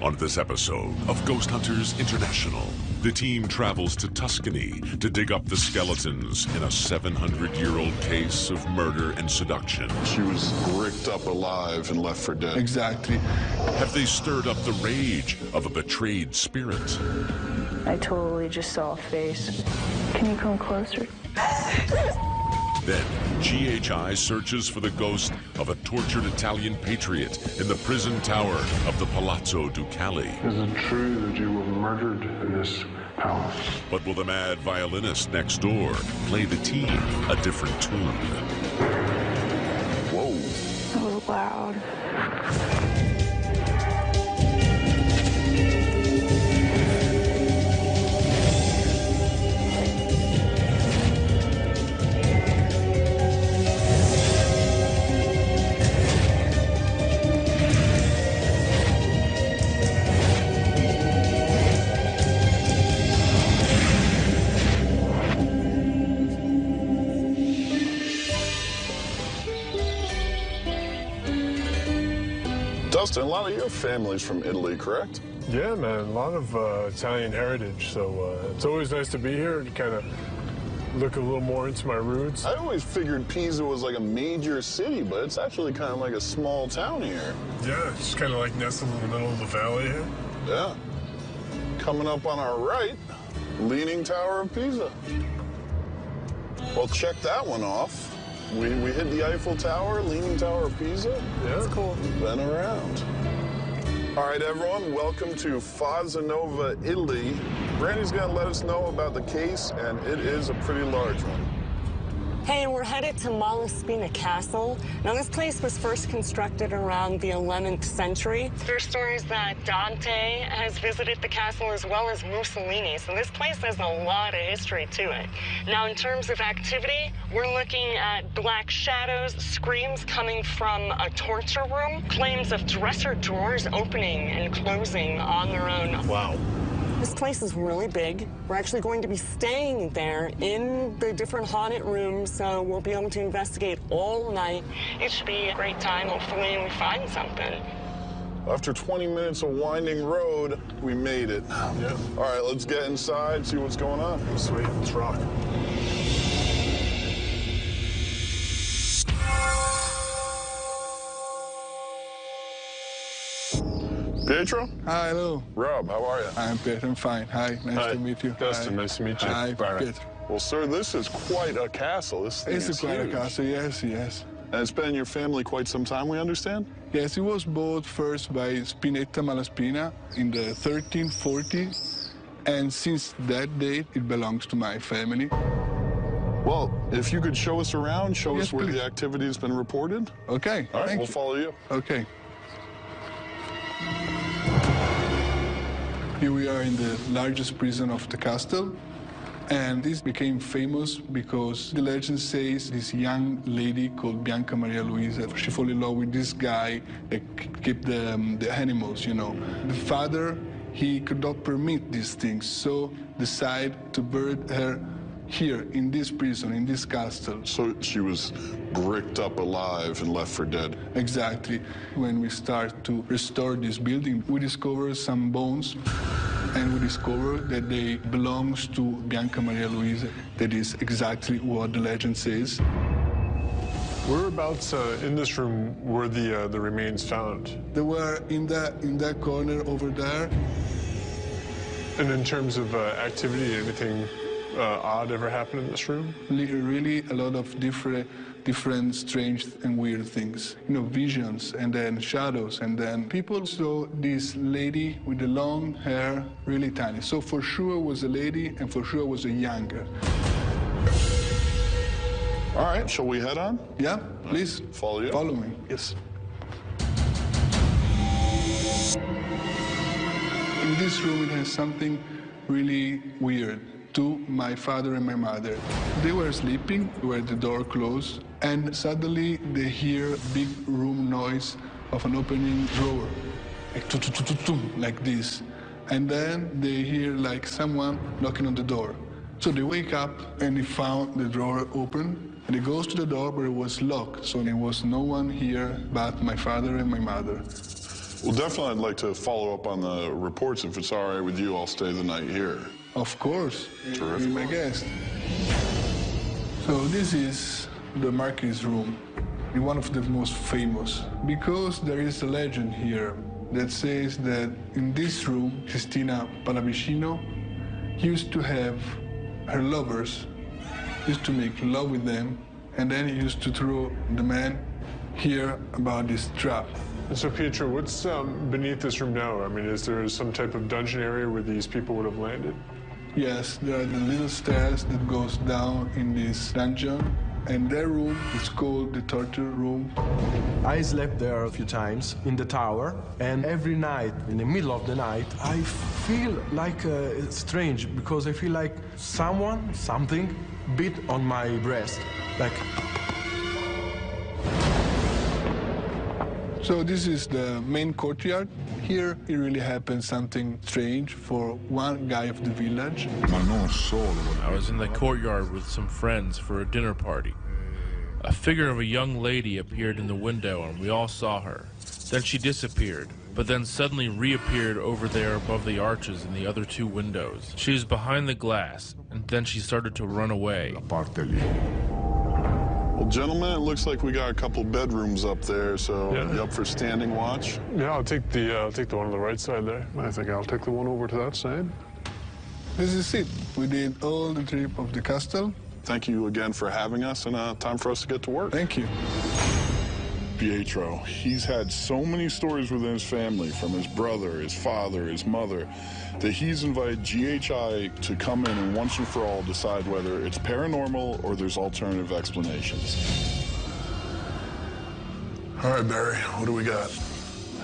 On this episode of Ghost Hunters International, the team travels to Tuscany to dig up the skeletons in a 700-year-old case of murder and seduction. She was bricked up alive and left for dead. Exactly. Have they stirred up the rage of a betrayed spirit? I totally just saw a face. Can you come closer? Then, GHI searches for the ghost of a tortured Italian patriot in the prison tower of the Palazzo Ducali. Is it true that you were murdered in this house? But will the mad violinist next door play the team a different tune? Whoa. That was loud. Dustin, a lot of your family's from Italy, correct? Yeah, man, a lot of Italian heritage, so it's always nice to be here and kind of look a little more into my roots. I always figured Pisa was like a major city, but it's actually kind of like a small town here. Yeah, it's kind of like nestled in the middle of the valley here. Yeah. Coming up on our right, Leaning Tower of Pisa. Well, check that one off. We hit the Eiffel Tower, Leaning Tower of Pisa. Yeah. That's cool. Been around. All right, everyone, welcome to Fazanova, Italy. Brandy's gonna let us know about the case, and it is a pretty large one. Hey, we're headed to Malaspina Castle. Now, this place was first constructed around the 11th century. There's stories that Dante has visited the castle as well as Mussolini, so this place has a lot of history to it. Now, in terms of activity, we're looking at black shadows, screams coming from a torture room, claims of dresser drawers opening and closing on their own. Wow. This place is really big. We're actually going to be staying there in the different haunted rooms, so we'll be able to investigate all night. It should be a great time. Hopefully we find something. After 20 minutes of winding road, we made it. Yeah. All right, let's get inside, see what's going on. Sweet, let's rock. Pietro? Hi, hello. Rob, how are you? I'm Pietro, I'm fine. Hi, nice to meet you. Dustin, Hi. nice to meet you. Hi, Byron. Pietro. Well, sir, this is quite a castle. This thing It's is quite a huge. castle, yes, yes. And it's been in your family quite some time, we understand? Yes, it was bought first by Spinetta Malaspina in the 1340s, and since that date, it belongs to my family. Well, if you could show us around, show Yes, us where please. the activity has been reported. Okay, All right, thank we'll you. follow you. Okay. Here we are in the largest prison of the castle, and this became famous because the legend says this young lady called Bianca Maria Luisa, she fell in love with this guy that kept the animals, you know. The father, he could not permit these things, so decided to bury her here in this prison, in this castle. So she was bricked up alive and left for dead. Exactly. When we start to restore this building, we discover some bones, and we discover that they belongs to Bianca Maria Luisa. That is exactly what the legend says. Whereabouts in this room were the remains found? They were in that corner over there. And in terms of activity, anything odd ever happened in this room? Really a lot of different strange and weird things. You know, visions, and then shadows, and then people saw this lady with the long hair, really tiny. So for sure was a lady, and for sure was a younger. All right, shall we head on? Yeah, please. Follow you. Follow me, yes. In this room, it has something really weird to my father and my mother. They were sleeping where the door closed, and suddenly they hear a big room noise of an opening drawer, like like this. And then they hear like someone knocking on the door. So they wake up and they found the drawer open, and they goes to the door, but it was locked. So there was no one here but my father and my mother. Well, definitely I'd like to follow up on the reports. If it's all right with you, I'll stay the night here. Of course. Terrific. You're my guest. So this is the Marquis room, one of the most famous, because there is a legend here that says that in this room, Cristina Pallavicino used to have her lovers, used to make love with them, and then he used to throw the man here about this trap. So, Pietro, what's beneath this room now? I mean, is there some type of dungeon area where these people would have landed? Yes, there are the little stairs that goes down in this dungeon, and that room is called the torture room. I slept there a few times in the tower, and every night, in the middle of the night, I feel like it's strange, because I feel like something bit on my breast, like. So this is the main courtyard. Here, it really happened something strange for one guy of the village. I was in the courtyard with some friends for a dinner party. A figure of a young lady appeared in the window, and we all saw her. Then she disappeared, but then suddenly reappeared over there above the arches in the other two windows. She was behind the glass, and then she started to run away. Well, gentlemen, it looks like we got a couple bedrooms up there, so you up for standing watch? Yeah, I'll take the one on the right side there. I think I'll take the one over to that side. This is it. We did all the trip of the castle. Thank you again for having us, and time for us to get to work. Thank you. Pietro, he's had so many stories within his family, from his brother, his father, his mother, that he's invited GHI to come in and once and for all decide whether it's paranormal or there's alternative explanations. All right, Barry, what do we got?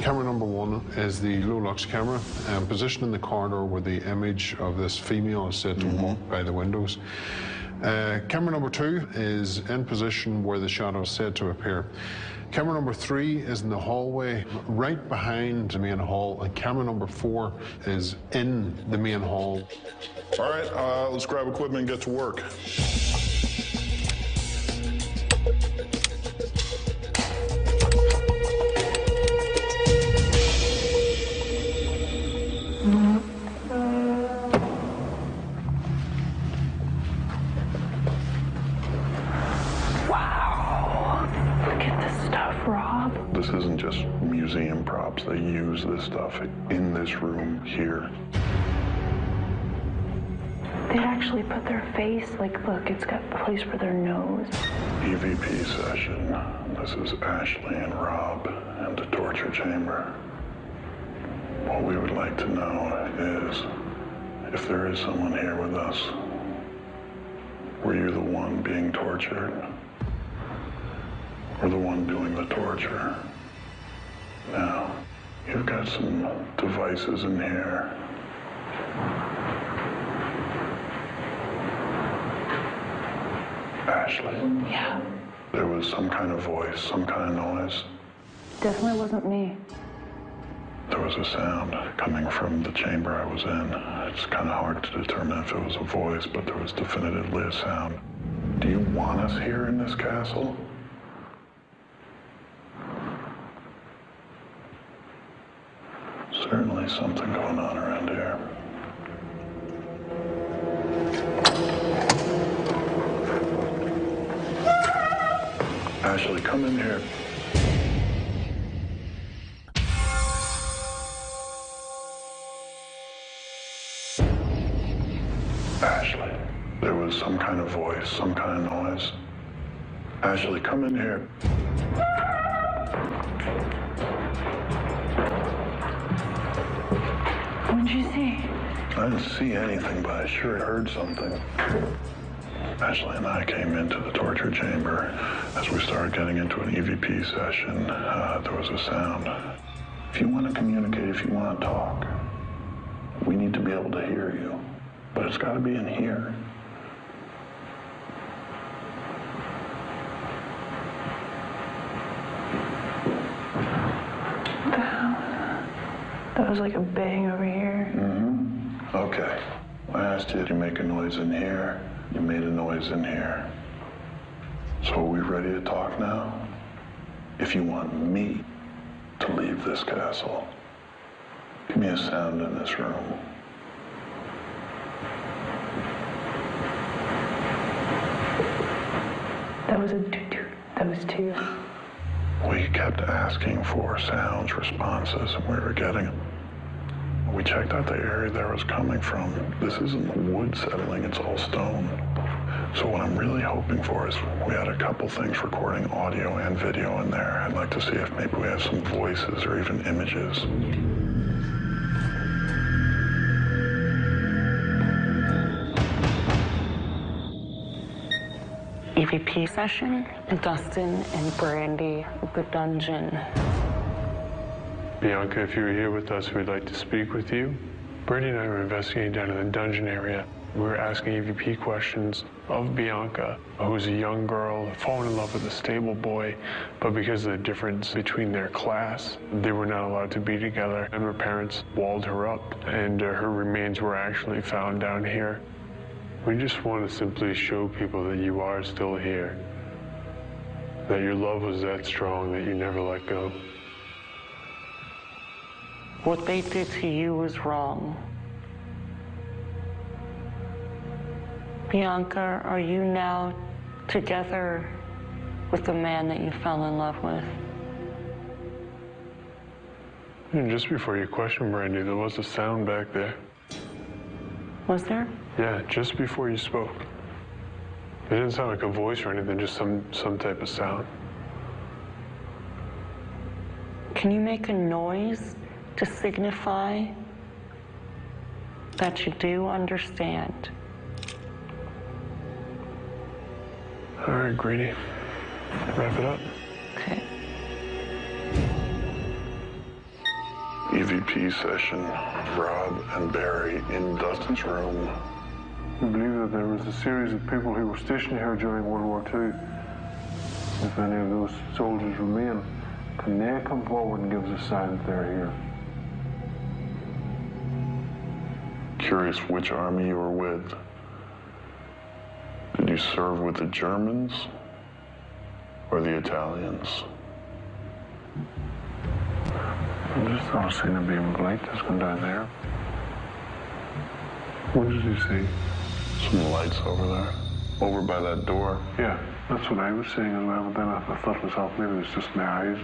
Camera number 1 is the low-lux camera, positioned in the corridor where the image of this female is said to walk by the windows. Camera number 2 is in position where the shadow is said to appear. Camera number 3 is in the hallway right behind the main hall, and camera number 4 is in the main hall. All right, let's grab equipment and get to work. This isn't just museum props. They use this stuff in this room here. They actually put their face, like, look, it's got a place for their nose. EVP session. This is Ashley and Rob and the torture chamber. What we would like to know is if there is someone here with us, were you the one being tortured? Or the one doing the torture? Now, you've got some devices in here. Ashley? Yeah. There was some kind of voice, some kind of noise. Definitely wasn't me. There was a sound coming from the chamber I was in. It's kind of hard to determine if it was a voice, but there was definitively a sound. Do you want us here in this castle? Certainly something going on around here. Ashley, come in here. Ashley, there was some kind of voice, some kind of noise. Ashley, come in here. What'd you see? I didn't see anything, but I sure heard something. Ashley and I came into the torture chamber. As we started getting into an EVP session, there was a sound. If you want to communicate, if you want to talk, we need to be able to hear you. But it's got to be in here. What the hell? That was like a bang over here. Mm-hmm. Okay. I asked you to make a noise in here. You made a noise in here. So are we ready to talk now? If you want me to leave this castle. Give me a sound in this room. That was a doo-doo. That was two. We kept asking for sounds, responses, and we were getting them. We checked out the area that was coming from. This isn't wood settling, it's all stone. So what I'm really hoping for is we had a couple things recording audio and video in there. I'd like to see if maybe we have some voices or even images. EVP session, Dustin and Brandy, the dungeon. Bianca, if you're here with us, we'd like to speak with you. Brandy and I were investigating down in the dungeon area. We were asking EVP questions of Bianca, who's a young girl, fallen in love with a stable boy, but because of the difference between their class, they were not allowed to be together, and her parents walled her up, and her remains were actually found down here. We just want to simply show people that you are still here, that your love was that strong that you never let go. What they did to you was wrong. Bianca, are you now together with the man that you fell in love with? And just before you question, Brandy, there was a sound back there. Was there? Yeah, just before you spoke. It didn't sound like a voice or anything, just some type of sound. Can you make a noise to signify that you do understand? All right, Greedy. Wrap it up. Okay. EVP session, Rod and Barry in Dustin's room. We believe that there was a series of people who were stationed here during World War II. If any of those soldiers remain, can they come forward and give us a sign that they're here? Curious which army you were with. Did you serve with the Germans or the Italians? I just thought I seen a beam of light that's gone down there. What did you see? Some lights over there, over by that door. Yeah, that's what I was seeing as well, but then I thought to myself, maybe it was just my eyes.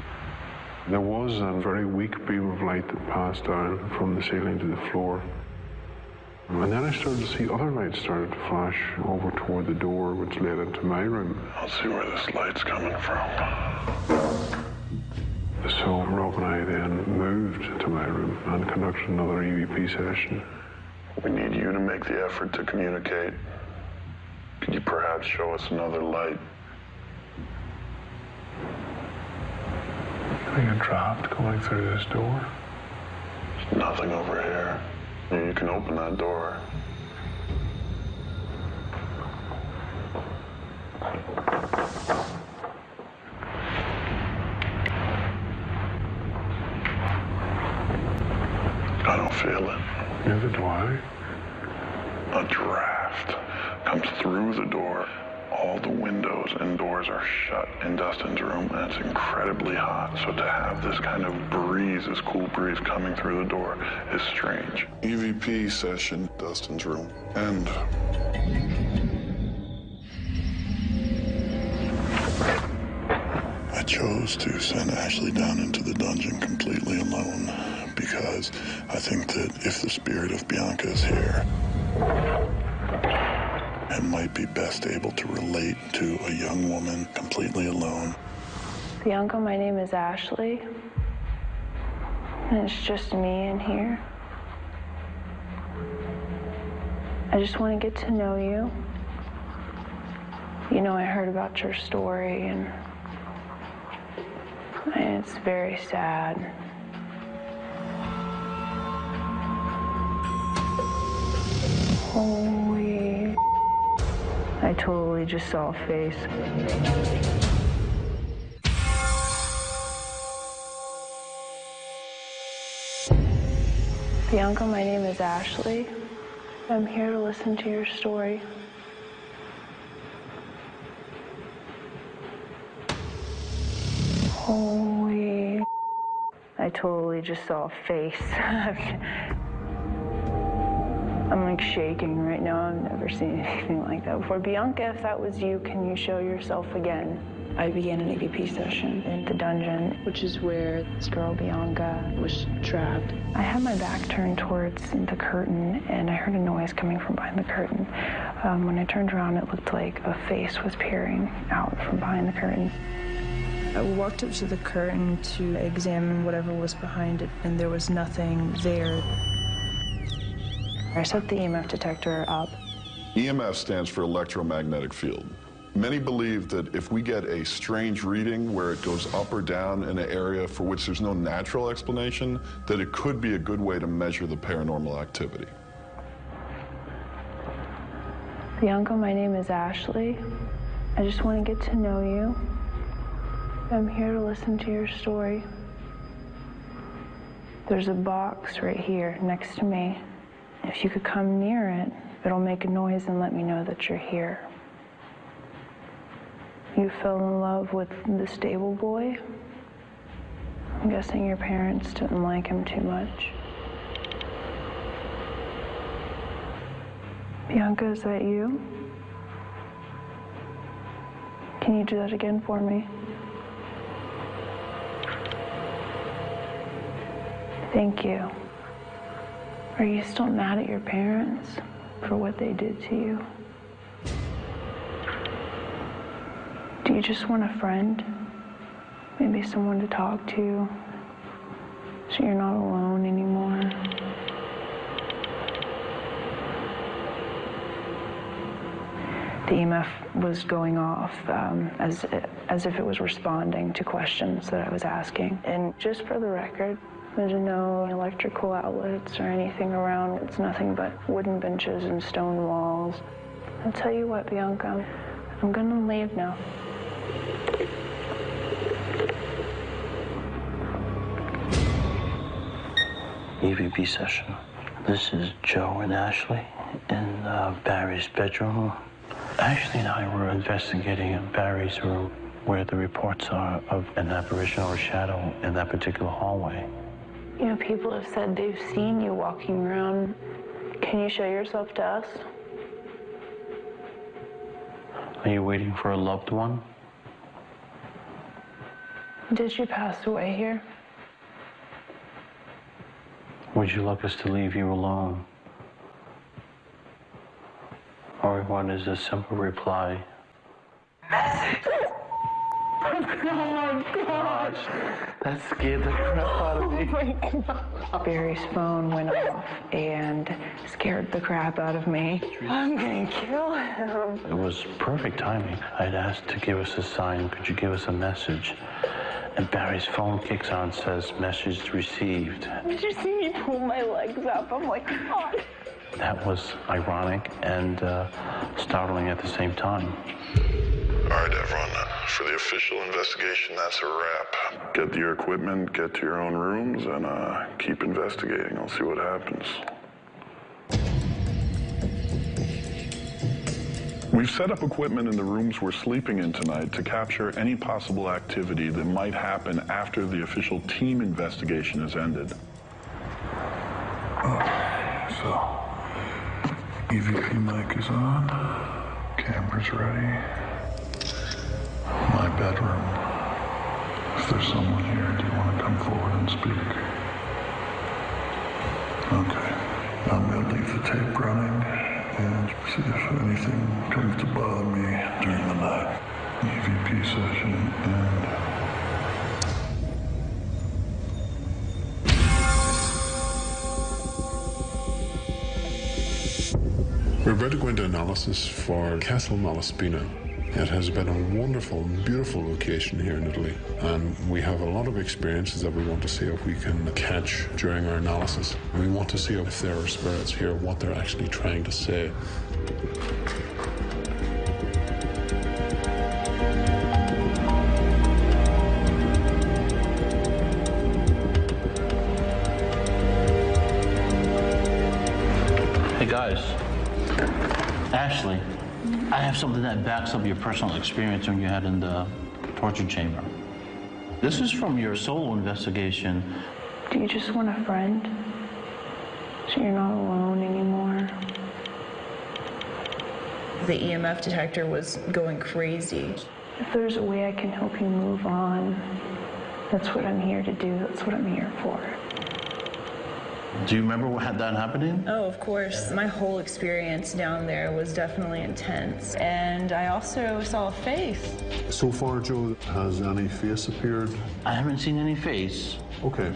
There was a very weak beam of light that passed down from the ceiling to the floor. And then I started to see other lights started to flash over toward the door, which led into my room. I'll see where this light's coming from. So Rob and I then moved to my room and conducted another EVP session. We need you to make the effort to communicate. Could you perhaps show us another light? Getting a draft going through this door. There's nothing over here. You can open that door. I don't feel it. Neither do I. A draft comes through the door. All the windows and doors are shut in Dustin's room, and it's incredibly hot. So to have this kind of breeze, this cool breeze coming through the door is strange. EVP session, Dustin's room. And I chose to send Ashley down into the dungeon completely alone because I think that if the spirit of Bianca is here, it might be best able to relate to a young woman completely alone. Bianca, my name is Ashley, and it's just me in here. I just want to get to know you. You know, I heard about your story, and it's very sad. Holy... I totally just saw a face. Bianca, my name is Ashley. I'm here to listen to your story. Holy... I totally just saw a face. I'm like shaking right now. I've never seen anything like that before. Bianca, if that was you, can you show yourself again? I began an EVP session in the dungeon, which is where this girl, Bianca, was trapped. I had my back turned towards the curtain, and I heard a noise coming from behind the curtain. When I turned around, it looked like a face was peering out from behind the curtain. I walked up to the curtain to examine whatever was behind it, and there was nothing there. I set the EMF detector up. EMF stands for electromagnetic field. Many believe that if we get a strange reading where it goes up or down in an area for which there's no natural explanation, that it could be a good way to measure the paranormal activity. Bianca, my name is Ashley. I just want to get to know you. I'm here to listen to your story. There's a box right here next to me. If you could come near it, it'll make a noise and let me know that you're here. You fell in love with the stable boy? I'm guessing your parents didn't like him too much. Bianca, is that you? Can you do that again for me? Thank you. Are you still mad at your parents for what they did to you? Do you just want a friend? Maybe someone to talk to, so you're not alone anymore? The EMF was going off as if it was responding to questions that I was asking. And just for the record, there's no electrical outlets or anything around. It's nothing but wooden benches and stone walls. I'll tell you what, Bianca, I'm gonna leave now. EVP session. This is Joe and Ashley in Barry's bedroom. Ashley and I were investigating in Barry's room where the reports are of an apparition or shadow in that particular hallway. You know, people have said they've seen you walking around. Can you show yourself to us? Are you waiting for a loved one? Did she pass away here? Would you like us to leave you alone? All we want is a simple reply. Message! Oh my gosh! That scared the crap out of me. Oh my God. Barry's phone went off and scared the crap out of me. I'm gonna kill him. It was perfect timing. I'd asked to give us a sign. Could you give us a message? And Barry's phone kicks on, says, message received. Did you see me pull my legs up? I'm like, God. That was ironic and startling at the same time. All right, everyone, for the official investigation, that's a wrap. Get your equipment, get to your own rooms, and keep investigating. I'll see what happens. We've set up equipment in the rooms we're sleeping in tonight to capture any possible activity that might happen after the official team investigation has ended. So, EVP mic is on, camera's ready. My bedroom. If there's someone here, do you want to come forward and speak? Okay, I'm gonna leave the tape running and see if anything comes to bother me during the night. EVP session and... We're about to go into analysis for Castle Malaspina. It has been a wonderful, beautiful location here in Italy, and we have a lot of experiences that we want to see if we can catch during our analysis. We want to see if there are spirits here, what they're actually trying to say. Hey guys, Ashley, I have something that backs up your personal experience when you had in the torture chamber. This is from your solo investigation. Do you just want a friend? So you're not alone anymore? The EMF detector was going crazy. If there's a way I can help you move on, that's what I'm here to do. That's what I'm here for. Do you remember what had that happening? Oh, of course. My whole experience down there was definitely intense. And I also saw a face. So far, Joe, has any face appeared? I haven't seen any face. Okay.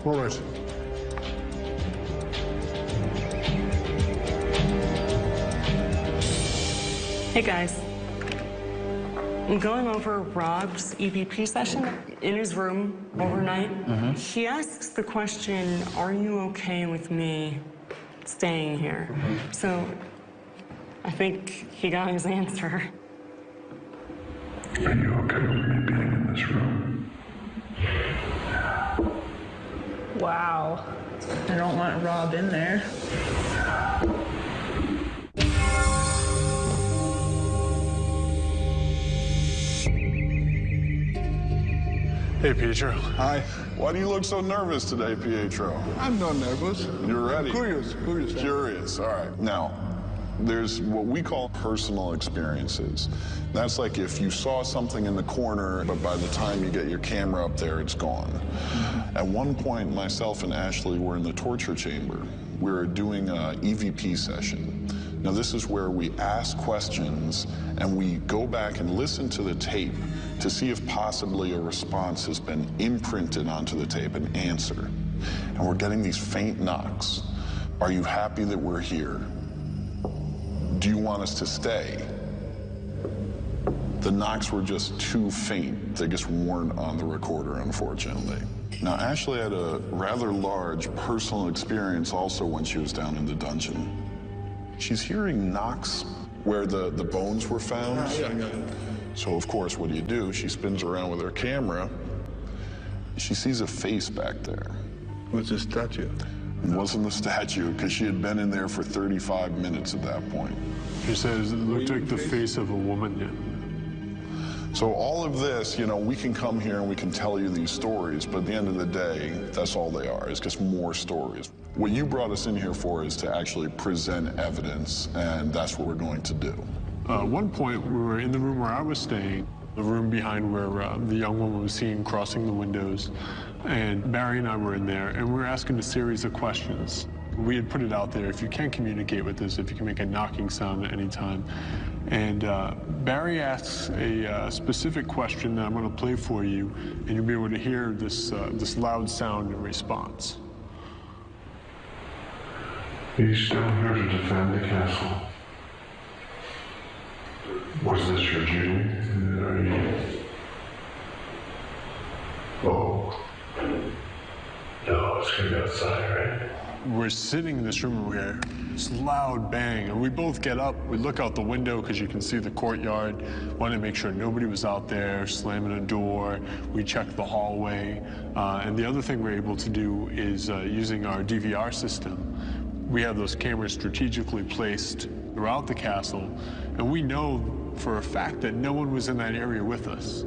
All right. Hey guys, I'm going over Rob's EVP session in his room overnight. He asks the question, are you okay with me staying here? So I think he got his answer. Are you okay with me being in this room? Wow. I don't want Rob in there. Hey, Pietro. Hi. Why do you look so nervous today, Pietro? I'm not nervous. You're ready? Curious. Curious, all right. Now, there's what we call personal experiences. That's like if you saw something in the corner, but by the time you get your camera up there, it's gone. At one point, myself and Ashley were in the torture chamber. We were doing an EVP session. Now, this is where we ask questions and we go back and listen to the tape to see if possibly a response has been imprinted onto the tape, an answer. And we're getting these faint knocks. Are you happy that we're here? Do you want us to stay? The knocks were just too faint. They just weren't on the recorder, unfortunately. Now, Ashley had a rather large personal experience also when she was down in the dungeon. She's hearing knocks where the bones were found. So, of course, what do? She spins around with her camera. She sees a face back there. What's a statue? It wasn't the statue, because she had been in there for 35 minutes at that point. She says it looked like the face of a woman. So all of this, you know, we can come here and we can tell you these stories, but at the end of the day, that's all they are. It's just more stories. What you brought us in here for is to actually present evidence, and that's what we're going to do. At one point, we were in the room where I was staying, the room behind where the young woman was seen crossing the windows, and Barry and I were in there, and we were asking a series of questions. We had put it out there, if you can communicate with us, if you can make a knocking sound at any time. And Barry asks a specific question that I'm going to play for you, and you'll be able to hear this, this loud sound in response. Are you still here to defend the castle? Was this your duty? Are you... Oh. No, it's going to be outside, right? We're sitting in this room and we hear this loud bang, and we both get up. We look out the window because you can see the courtyard. Wanted to make sure nobody was out there, slamming a door. We check the hallway. And the other thing we're able to do is using our DVR system. We have those cameras strategically placed throughout the castle, and we know for a fact that no one was in that area with us.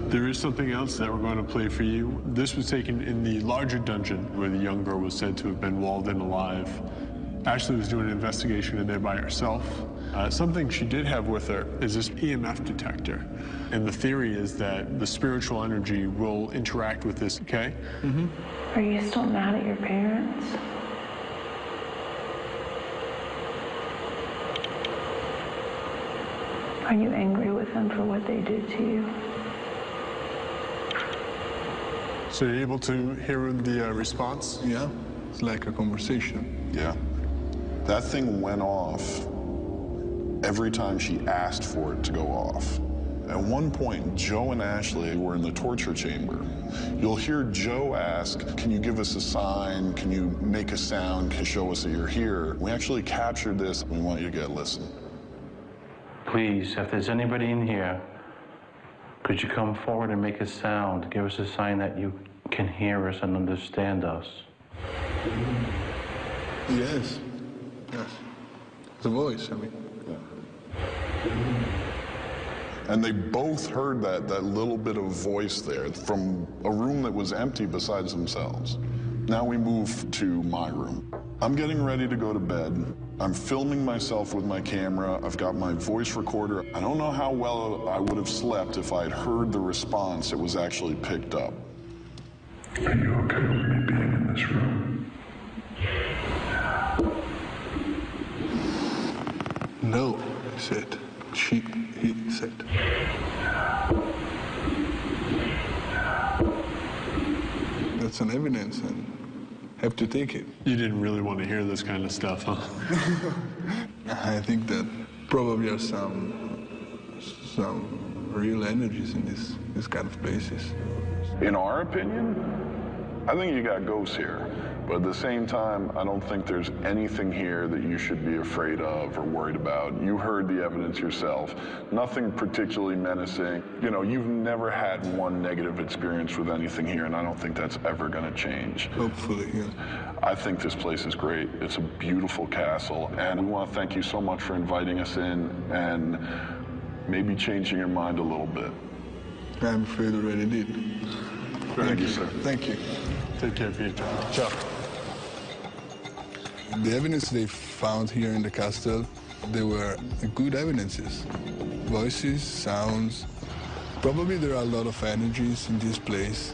There is something else that we're going to play for you. This was taken in the larger dungeon where the young girl was said to have been walled in alive. Ashley was doing an investigation in there by herself. Something she did have with her is this EMF detector. And the theory is that the spiritual energy will interact with this, okay? Are you still mad at your parents? Are you angry with them for what they did to you? So you're able to hear the response? Yeah, it's like a conversation. Yeah. That thing went off every time she asked for it to go off. At one point, Joe and Ashley were in the torture chamber. You'll hear Joe ask, can you give us a sign? Can you make a sound to show us that you're here? We actually captured this. We want you to get a listen. Please, if there's anybody in here, could you come forward and make a sound? Give us a sign that you can hear us and understand us. Yes. Yes. The voice, I mean. And they both heard that little bit of voice there from a room that was empty besides themselves. Now we move to my room. I'm getting ready to go to bed. I'm filming myself with my camera. I've got my voice recorder. I don't know how well I would have slept if I had heard the response that was actually picked up. Are you okay with me being in this room? No, he said. He said. That's an evidence, and have to take it. You didn't really want to hear this kind of stuff, huh? I think that probably are some real energies in this kind of places. In our opinion, I think you got ghosts here. But at the same time, I don't think there's anything here that you should be afraid of or worried about. You heard the evidence yourself. Nothing particularly menacing. You know, you've never had one negative experience with anything here, and I don't think that's ever going to change. Hopefully, yeah. I think this place is great. It's a beautiful castle, and we want to thank you so much for inviting us in and maybe changing your mind a little bit. I'm afraid already did. Thank you, sir. Thank you. Take care, Pietro. Ciao. The evidence they found here in the castle, they were good evidences. Voices, sounds. Probably there are a lot of energies in this place.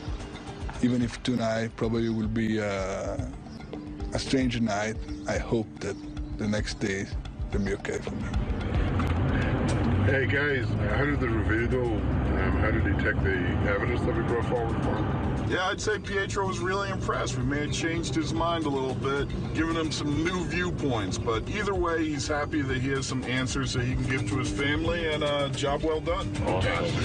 Even if tonight probably will be a strange night, I hope that the next day will be okay for me. Hey guys, how did the review go? How did he take the evidence that we brought forward for him? Yeah, I'd say Pietro was really impressed. We may have changed his mind a little bit, giving him some new viewpoints. But either way, he's happy that he has some answers that he can give to his family, and job well done. Fantastic.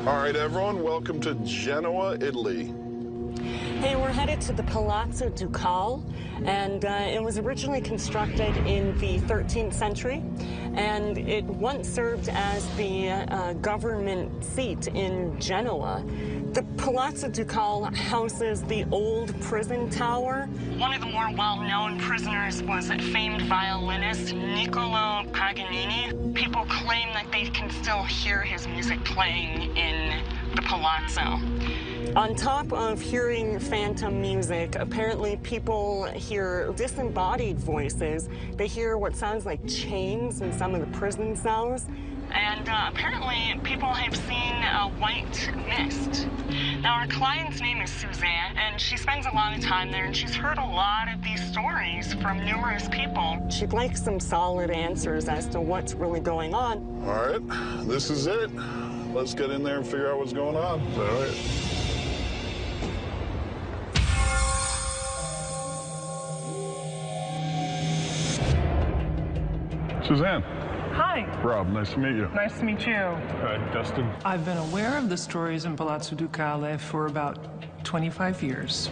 All right, everyone, welcome to Genoa, Italy. Hey, we're headed to the Palazzo Ducale, and it was originally constructed in the 13th century, and it once served as the government seat in Genoa. The Palazzo Ducale houses the old prison tower. One of the more well-known prisoners was famed violinist Niccolo Paganini. People claim that they can still hear his music playing in the Palazzo. On top of hearing phantom music, apparently people hear disembodied voices. They hear what sounds like chains in some of the prison cells. And apparently people have seen a white mist. Now, our client's name is Suzanne, and she spends a lot of time there, and she's heard a lot of these stories from numerous people. She'd like some solid answers as to what's really going on. All right, this is it. Let's get in there and figure out what's going on. All right. Suzanne. Hi. Rob, nice to meet you. Nice to meet you. Hi, Dustin. I've been aware of the stories in Palazzo Ducale for about 25 years.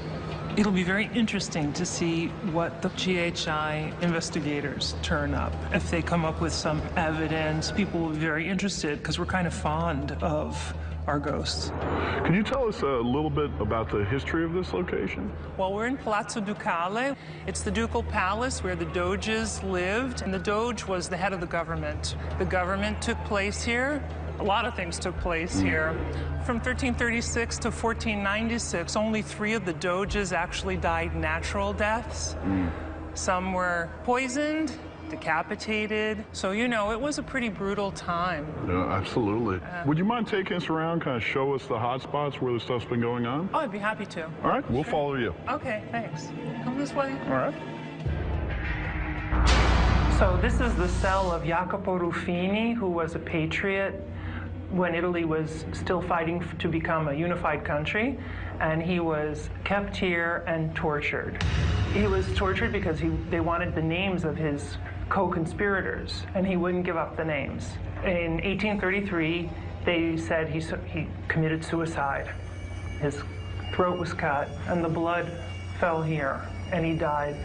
It'll be very interesting to see what the GHI investigators turn up. If they come up with some evidence, people will be very interested because we're kind of fond of our ghosts. Can you tell us a little bit about the history of this location? Well, we're in Palazzo Ducale. It's the ducal palace where the doges lived, and the doge was the head of the government. The government took place here. A lot of things took place here. From 1336 to 1496, only 3 of the doges actually died natural deaths. Some were poisoned, decapitated. So, you know, it was a pretty brutal time. Yeah, absolutely. Would you mind taking us around, kind of show us the hot spots where the stuff's been going on? Oh, I'd be happy to. All right, we'll follow you. Okay, thanks. Come this way. All right. So this is the cell of Jacopo Ruffini, who was a patriot when Italy was still fighting to become a unified country, and he was kept here and tortured. He was tortured because they wanted the names of his co-conspirators, and he wouldn't give up the names. In 1833, they said he committed suicide. His throat was cut, and the blood fell here, and he died.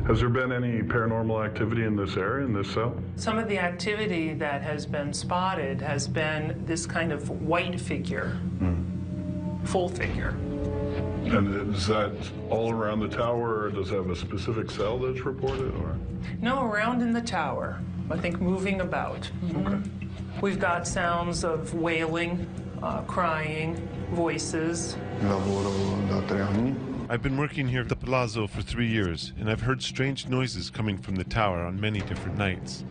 Has there been any paranormal activity in this area, in this cell? Some of the activity that has been spotted has been this kind of white figure, full figure. And is that all around the tower, or does it have a specific cell that's reported, or? No, around in the tower. I think moving about. Okay. We've got sounds of wailing, crying, voices. I've been working here at the Palazzo for 3 years, and I've heard strange noises coming from the tower on many different nights.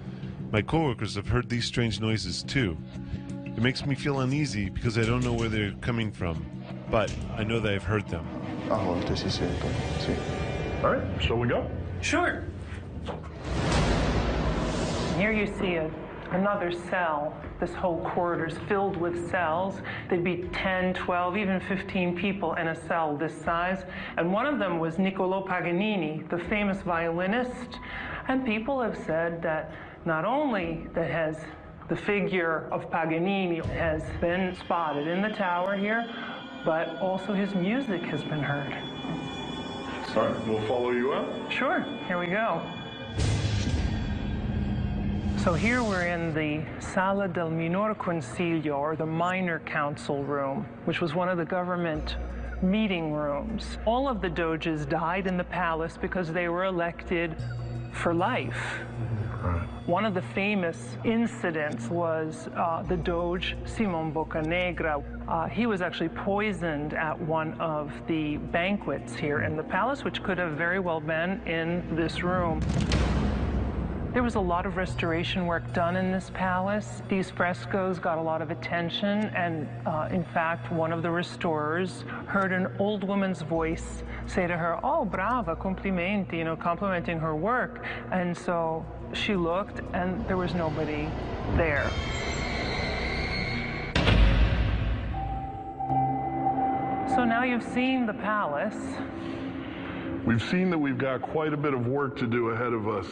My coworkers have heard these strange noises too. It makes me feel uneasy because I don't know where they're coming from, but I know that I've heard them. All right, shall we go? Sure. Here you see another cell. This whole corridor is filled with cells. There'd be 10, 12, even 15 people in a cell this size. And one of them was Niccolò Paganini, the famous violinist. And people have said that not only that has the figure of Paganini has been spotted in the tower here, but also his music has been heard. All right, we'll follow you out. Sure, here we go. So here we're in the Sala del Minor Consiglio, or the Minor Council Room, which was one of the government meeting rooms. All of the doges died in the palace because they were elected for life. One of the famous incidents was the Doge Simon Boccanegra. He was actually poisoned at one of the banquets here in the palace, which could have very well been in this room. There was a lot of restoration work done in this palace. These frescoes got a lot of attention, and in fact, one of the restorers heard an old woman's voice say to her, "Oh, brava, complimenti," you know, complimenting her work. And so she looked, and there was nobody there. So now you've seen the palace. We've seen that we've got quite a bit of work to do ahead of us.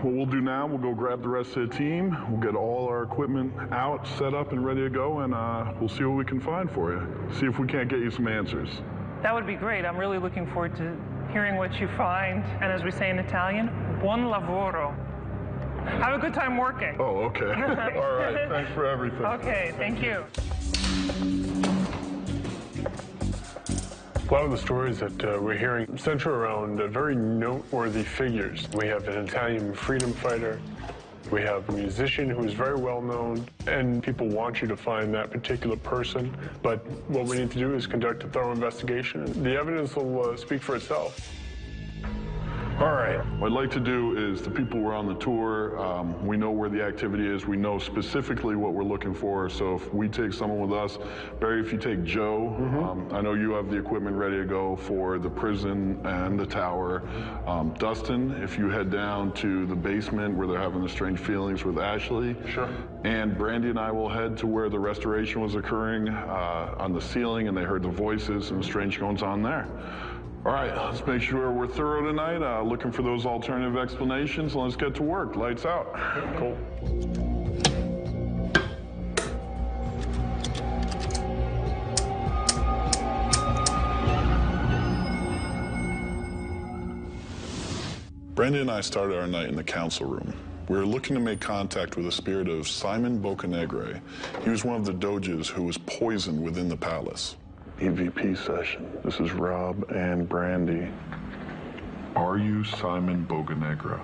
What we'll do now, we'll go grab the rest of the team. We'll get all our equipment out, set up, and ready to go, and we'll see what we can find for you. See if we can't get you some answers. That would be great. I'm really looking forward to hearing what you find. And as we say in Italian, buon lavoro. Have a good time working. Oh, okay. All right, thanks for everything. Okay, thank you. A lot of the stories that we're hearing center around very noteworthy figures. We have an Italian freedom fighter. We have a musician who is very well known, and people want you to find that particular person. But what we need to do is conduct a thorough investigation. The evidence will speak for itself. All right, what I'd like to do is the people who are on the tour, we know where the activity is. We know specifically what we're looking for. So if we take someone with us, Barry, if you take Joe, I know you have the equipment ready to go for the prison and the tower. Dustin, if you head down to the basement where they're having the strange feelings with Ashley. Sure. And Brandy and I will head to where the restoration was occurring on the ceiling, and they heard the voices and the strange goings on there. All right, let's make sure we're thorough tonight, looking for those alternative explanations, and let's get to work. Lights out. Cool. Brandon and I started our night in the council room. We were looking to make contact with the spirit of Simon Boccanegra. He was one of the doges who was poisoned within the palace. EVP session. This is Rob and Brandy. Are you Simon Boccanegra?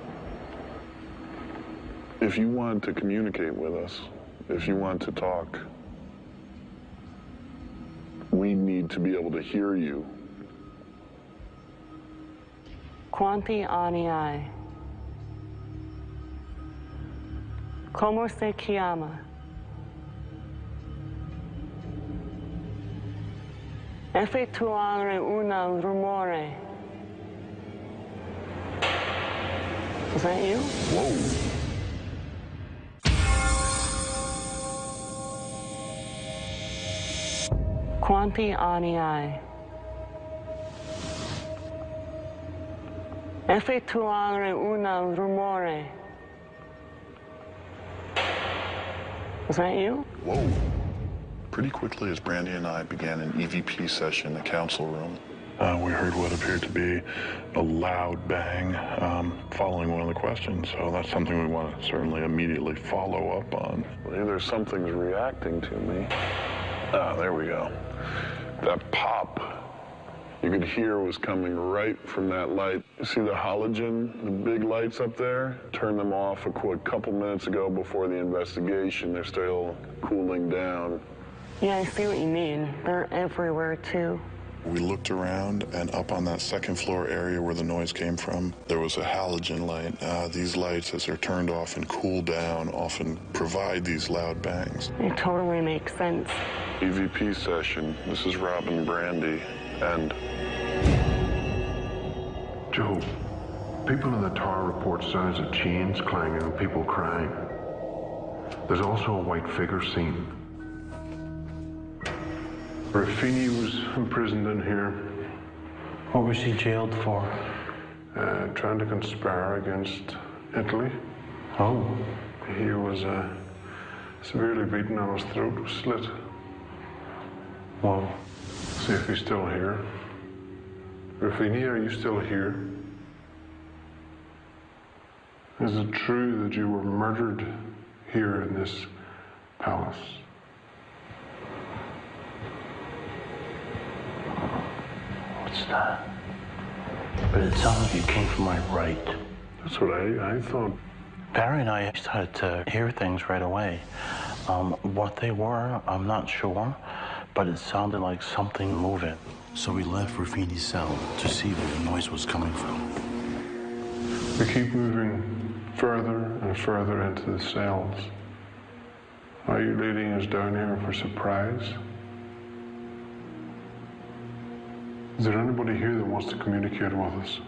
If you want to communicate with us, if you want to talk, we need to be able to hear you. Quanti anni hai? Como se chiama? Effettuare un rumore. Is that you? Whoa. Quanti anni hai? Effettuare un rumore. Is that you? Whoa. Pretty quickly as Brandy and I began an EVP session in the council room. We heard what appeared to be a loud bang following one of the questions, so that's something we want to certainly immediately follow up on. Either something's reacting to me. Ah, there we go. That pop you could hear was coming right from that light. You see the halogen, the big lights up there? Turned them off a couple minutes ago before the investigation. They're still cooling down. Yeah, I see what you mean. They're everywhere, too. We looked around, and up on that second floor area where the noise came from, there was a halogen light. These lights, as they're turned off and cooled down, often provide these loud bangs. It totally makes sense. EVP session. This is Robin Brandy, and... Joe, people in the tower report sounds of chains clanging and people crying. There's also a white figure seen. Ruffini was imprisoned in here. What was he jailed for? Trying to conspire against Italy. Oh. He was severely beaten and his throat was slit. Well, see if he's still here. Ruffini, are you still here? Is it true that you were murdered here in this palace? What's that? But it sounds like you came from my right. That's what I thought. Barry and I started to hear things right away. What they were, I'm not sure, but it sounded like something moving. So we left Ruffini's cell to see where the noise was coming from. We keep moving further and further into the cells. Are you leading us down here for surprise? Is there anybody here that wants to communicate with us?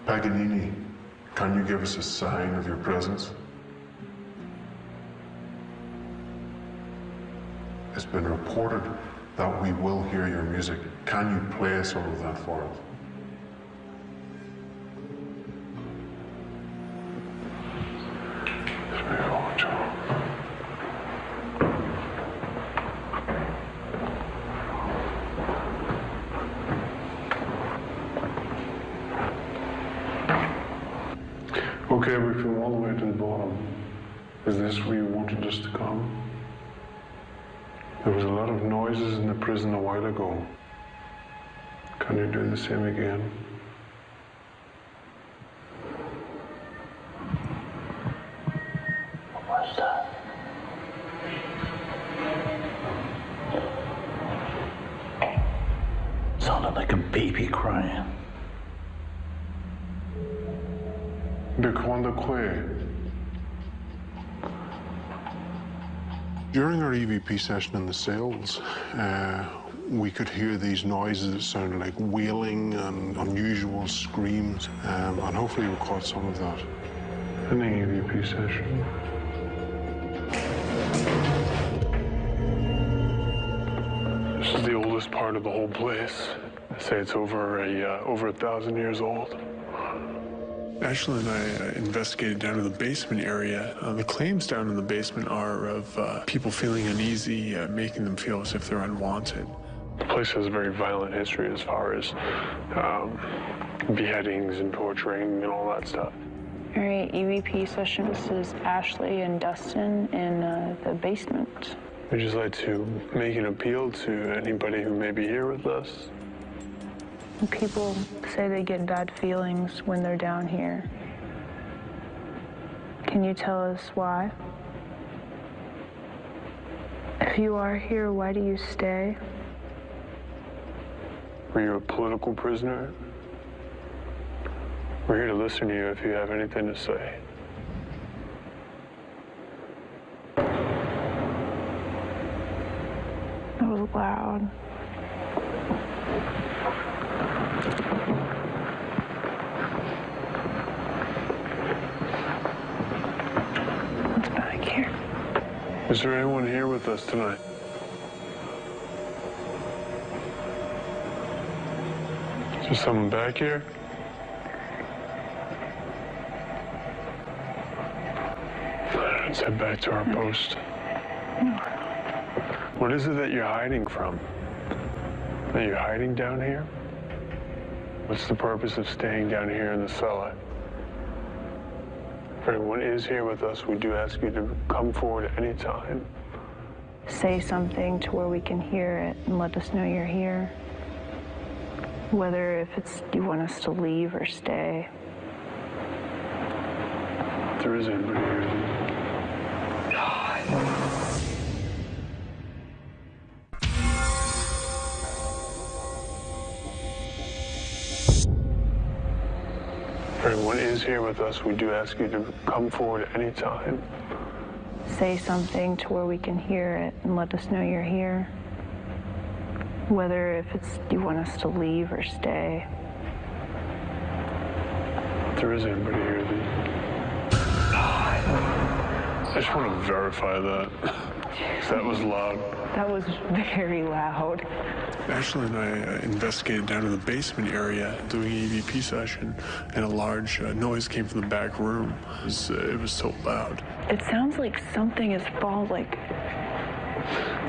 Paganini, can you give us a sign of your presence? It's been reported that we will hear your music. Can you play some of that for us? Okay, we've come all the way to the bottom. Is this where you wanted us to come? There was a lot of noises in the prison a while ago. Can you do the same again? What was that? Sounded like a baby crying. De quando que? During our EVP session in the cells, we could hear these noises that sounded like wailing and unusual screams, and hopefully we caught some of that in the EVP session. This is the oldest part of the whole place. They say it's over 1,000 years old. Ashley and I investigated down in the basement area. The claims down in the basement are of people feeling uneasy, making them feel as if they're unwanted. The place has a very violent history as far as beheadings and torturing and all that stuff. All right, EVP session. This is Ashley and Dustin in the basement. We'd just like to make an appeal to anybody who may be here with us. People say they get bad feelings when they're down here. Can you tell us why? If you are here, why do you stay? Were you a political prisoner? We're here to listen to you if you have anything to say. That was loud. What's back here? Is there anyone here with us tonight? Is there someone back here? Let's head back to our post. What is it that you're hiding from? Are you hiding down here? What's the purpose of staying down here in the cellar? If everyone is here with us, we do ask you to come forward at any time Say something to where we can hear it and let us know you're here. Whether if it's you want us to leave or stay. If there is anybody here. If anyone is here with us, we do ask you to come forward at any time. Say something to where we can hear it and let us know you're here. Whether if it's you want us to leave or stay. If there is anybody here, then I just want to verify that. That was loud. That was very loud. Ashley and I investigated down in the basement area doing an EVP session, and a large noise came from the back room. It was so loud. It sounds like something is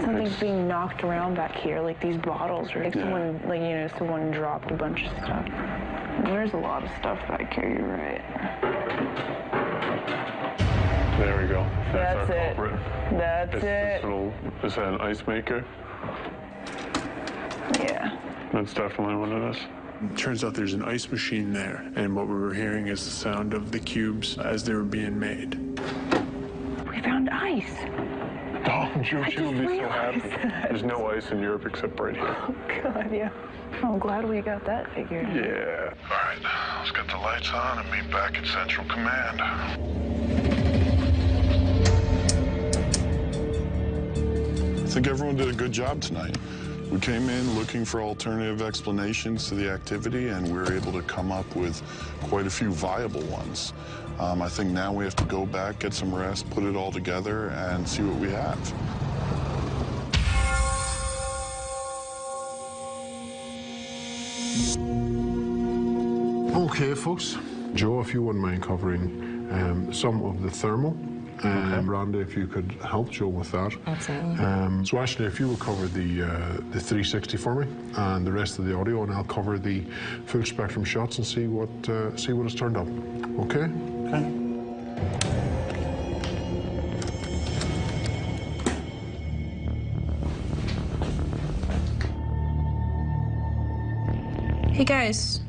something's being knocked around back here, like these bottles, or like someone, like, you know, someone dropped a bunch of stuff. There's a lot of stuff back here, you're right. There we go. That's our it. culprit. That's Is that an ice maker? Yeah. That's definitely what it is. Turns out there's an ice machine there, and what we were hearing is the sound of the cubes as they were being made. We found ice. Oh, she will be so happy. There's no ice in Europe except right here. Oh, God, yeah. I'm glad we got that figured out. Yeah. All right, let's get the lights on and meet back at Central Command. I think everyone did a good job tonight. We came in looking for alternative explanations to the activity, and we were able to come up with quite a few viable ones. I think now we have to go back, get some rest, put it all together, and see what we have. Okay, folks. Joe, if you wouldn't mind covering some of the thermal. Randy, if you could help Joe with that. Absolutely. So Ashley, if you would cover the 360 for me and the rest of the audio, and I'll cover the full spectrum shots and see what has turned up. Okay? Okay. Hey guys,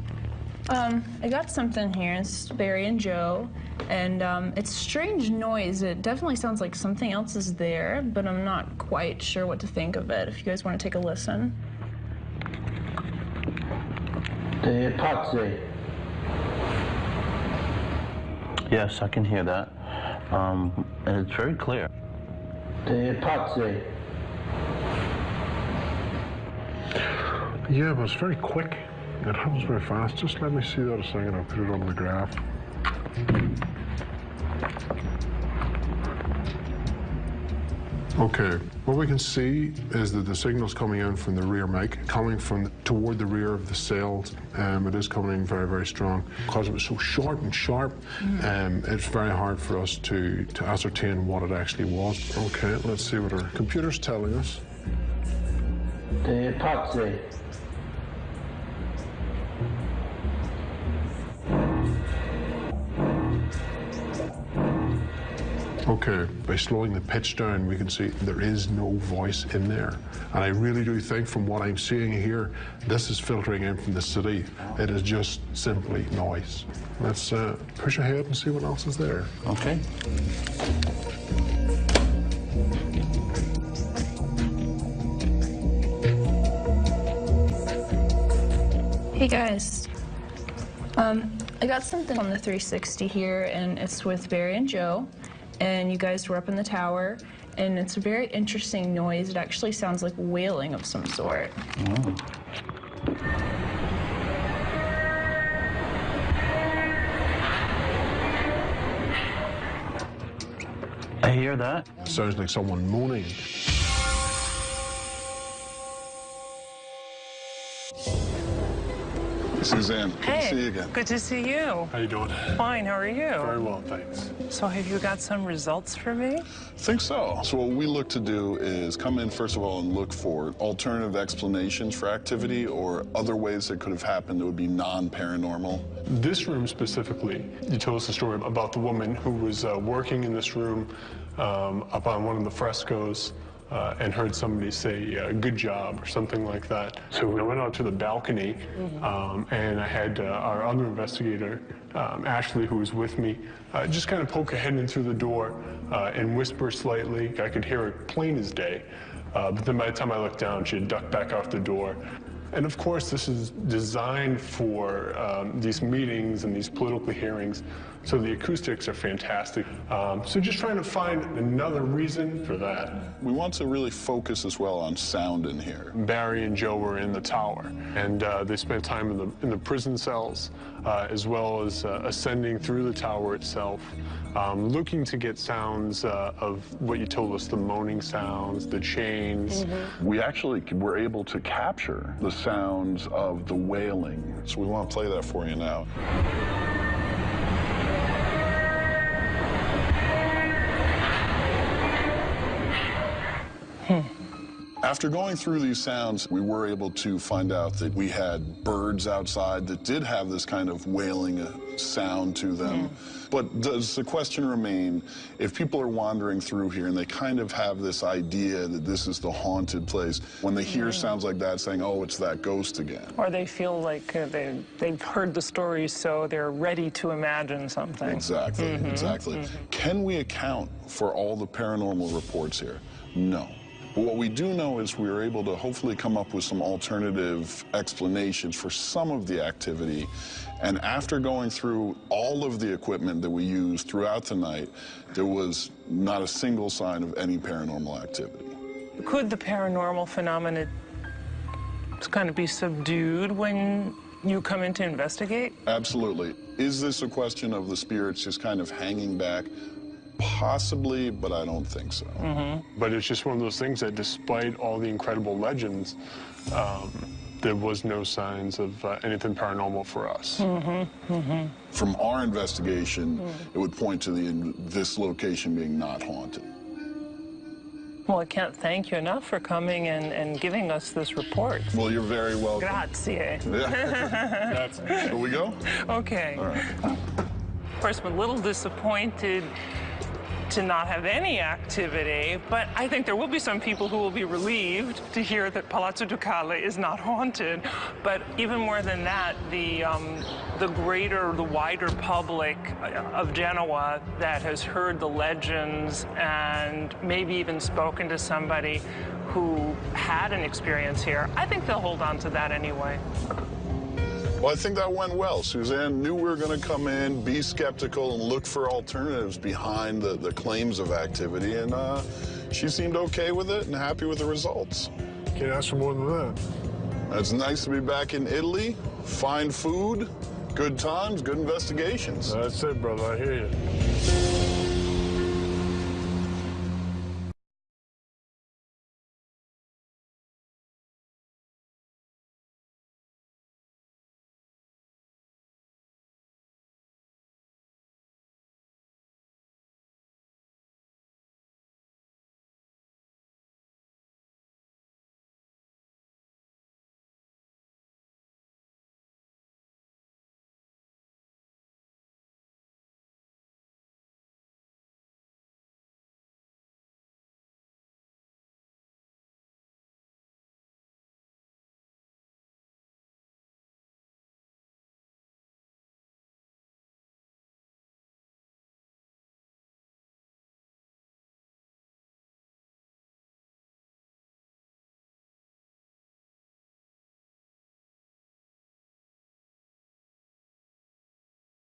I got something here. It's Barry and Joe, and it's strange noise. It definitely sounds like something else is there, but I'm not quite sure what to think of it. If you guys want to take a listen. The epoxy. Yes, I can hear that. And it's very clear. The epoxy. Yeah, but it's very quick. It happens very fast. Just let me see that a second. I'll put it on the graph. Okay, what we can see is that the signal's coming in from the rear mic, coming from toward the rear of the cells. It is coming in very, very strong. Because it was so short and sharp, it's very hard for us to ascertain what it actually was. Okay, let's see what our computer's telling us. The epoxy. Okay, by slowing the pitch down, we can see there is no voice in there. And I really do think from what I'm seeing here, this is filtering in from the city. It is just simply noise. Let's push ahead and see what else is there. Okay. Hey guys, I got something on the 360 here, and it's with Barry and Joe. And you guys were up in the tower, and it's a very interesting noise. It actually sounds like wailing of some sort. Oh. I hear that. Sounds like someone moaning. Suzanne, good to see you again. Good to see you. How you doing? Fine, how are you? Very well, thanks. So have you got some results for me? I think so. So what we look to do is come in, first of all, and look for alternative explanations for activity or other ways that could have happened that would be non-paranormal. This room specifically, you told us a story about the woman who was working in this room up on one of the frescoes. and heard somebody say, good job, or something like that. So I went out to the balcony, and I had our other investigator, Ashley, who was with me, just kind of poke her head in through the door and whisper slightly. I could hear her plain as day. But then by the time I looked down, she had ducked back out the door. And of course, this is designed for these meetings and these political hearings, so the acoustics are fantastic. So just trying to find another reason for that. We want to really focus as well on sound in here. Barry and Joe were in the tower, and they spent time in the prison cells, as well as ascending through the tower itself, looking to get sounds of what you told us, the moaning sounds, the chains. We actually were able to capture the sounds of the wailing. So we want to play that for you now. After going through these sounds, we were able to find out that we had birds outside that did have this kind of wailing sound to them. But does the question remain, if people are wandering through here and they kind of have this idea that this is the haunted place, when they hear sounds like that, saying, oh, it's that ghost again. Or they feel like they've heard the stories, so they're ready to imagine something. Exactly, exactly. Can we account for all the paranormal reports here? No. But what we do know is we were able to hopefully come up with some alternative explanations for some of the activity. And after going through all of the equipment that we used throughout the night, there was not a single sign of any paranormal activity. Could the paranormal phenomena kind of be subdued when you come in to investigate? Absolutely. Is this a question of the spirits just kind of hanging back? Possibly, but I don't think so. But it's just one of those things that despite all the incredible legends, there was no signs of anything paranormal for us. From our investigation, it would point to this location being not haunted. Well, I can't thank you enough for coming and giving us this report. Well, you're very welcome. Grazie. Shall we go? Okay. All right. Of course, I'm a little disappointed to not have any activity, but I think there will be some people who will be relieved to hear that Palazzo Ducale is not haunted. But even more than that, the wider public of Genoa that has heard the legends and maybe even spoken to somebody who had an experience here, I think they'll hold on to that anyway. Well, I think that went well. Suzanne knew we were going to come in, be skeptical, and look for alternatives behind the claims of activity, and she seemed okay with it and happy with the results. Can't ask for more than that. It's nice to be back in Italy. Fine food, good times, good investigations. That's it, brother. I hear you.